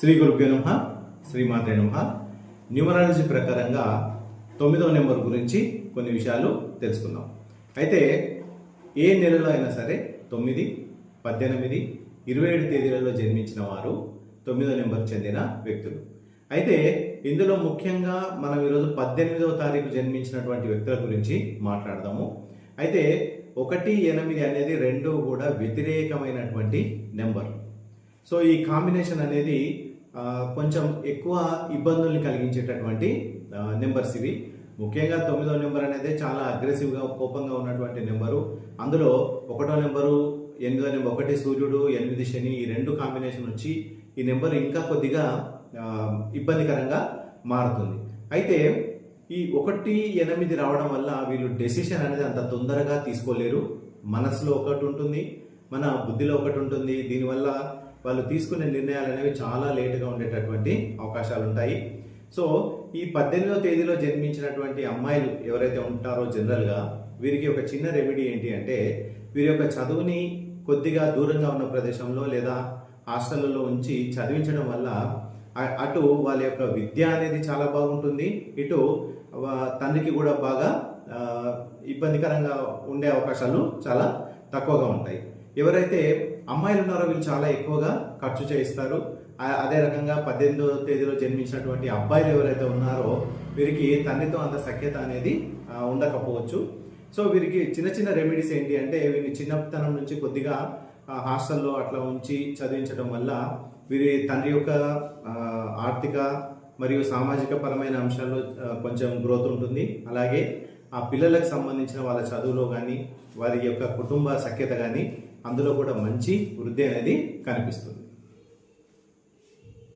శ్రీ గురుభ్యో నమః, శ్రీమాత్రే నమః. న్యూమరాలజీ ప్రకారంగా 9వ నెంబర్ గురించి కొన్ని విషయాలు తెలుసుకుందాం. అయితే ఏ నెలలో అయినా సరే 9, 18, 27 తేదీలలో జన్మించిన వారు 9వ నెంబర్ చెందిన వ్యక్తులు. అయితే ఇందులో ముఖ్యంగా మనం ఈరోజు 18వ తారీఖు జన్మించినటువంటి వ్యక్తుల గురించి మాట్లాడదాము. అయితే 1, 8 అనేది రెండు కూడా వ్యతిరేకమైనటువంటి నెంబర్. సో ఈ కాంబినేషన్ అనేది కొంచెం ఎక్కువ ఇబ్బందుల్ని కలిగించేటటువంటి నెంబర్స్ ఇవి. ముఖ్యంగా 9వ నెంబర్ అనేది చాలా అగ్రెసివ్గా కోపంగా ఉన్నటువంటి నెంబరు. అందులో 1వ నెంబరు 8వ నెంబర్, 1 సూర్యుడు 8 శని, ఈ రెండు కాంబినేషన్ వచ్చి ఈ నెంబర్ ఇంకా కొద్దిగా ఇబ్బందికరంగా మారుతుంది. అయితే ఈ 1, 8 రావడం వల్ల వీళ్ళు డెసిషన్ అనేది అంత తొందరగా తీసుకోలేరు. మనసులో ఒకటి ఉంటుంది, మన బుద్ధిలో ఒకటి ఉంటుంది. దీనివల్ల వాళ్ళు తీసుకునే నిర్ణయాలు అనేవి చాలా లేటుగా ఉండేటటువంటి అవకాశాలు ఉంటాయి. సో ఈ 18వ తేదీలో జన్మించినటువంటి అమ్మాయిలు ఎవరైతే ఉంటారో జనరల్గా వీరికి ఒక చిన్న రెమెడీ ఏంటి అంటే, వీరి యొక్క చదువుని కొద్దిగా దూరంగా ఉన్న ప్రదేశంలో లేదా హాస్టళ్లలో ఉంచి చదివించడం వల్ల అటు వాళ్ళ యొక్క విద్య అనేది చాలా బాగుంటుంది, ఇటు తండ్రికి కూడా బాగా ఇబ్బందికరంగా ఉండే అవకాశాలు చాలా తక్కువగా ఉంటాయి. ఎవరైతే అమ్మాయిలు ఉన్నారో వీళ్ళు చాలా ఎక్కువగా ఖర్చు చేయిస్తారు. అదే రకంగా 18వ తేదీలో జన్మించినటువంటి అబ్బాయిలు ఎవరైతే ఉన్నారో వీరికి తండ్రితో అంత సఖ్యత అనేది ఉండకపోవచ్చు. సో వీరికి చిన్న చిన్న రెమెడీస్ ఏంటి అంటే, వీరిని చిన్నతనం నుంచి కొద్దిగా హాస్టల్లో అట్లా ఉంచి చదివించడం వల్ల వీరి తండ్రి యొక్క ఆర్థిక మరియు సామాజిక పరమైన అంశాల్లో కొంచెం గ్రోత్ ఉంటుంది. అలాగే ఆ పిల్లలకు సంబంధించిన వాళ్ళ చదువులో కానీ వారి యొక్క కుటుంబ సఖ్యత కానీ అందులో కూడా మంచి వృద్ధి అనేది కనిపిస్తుంది.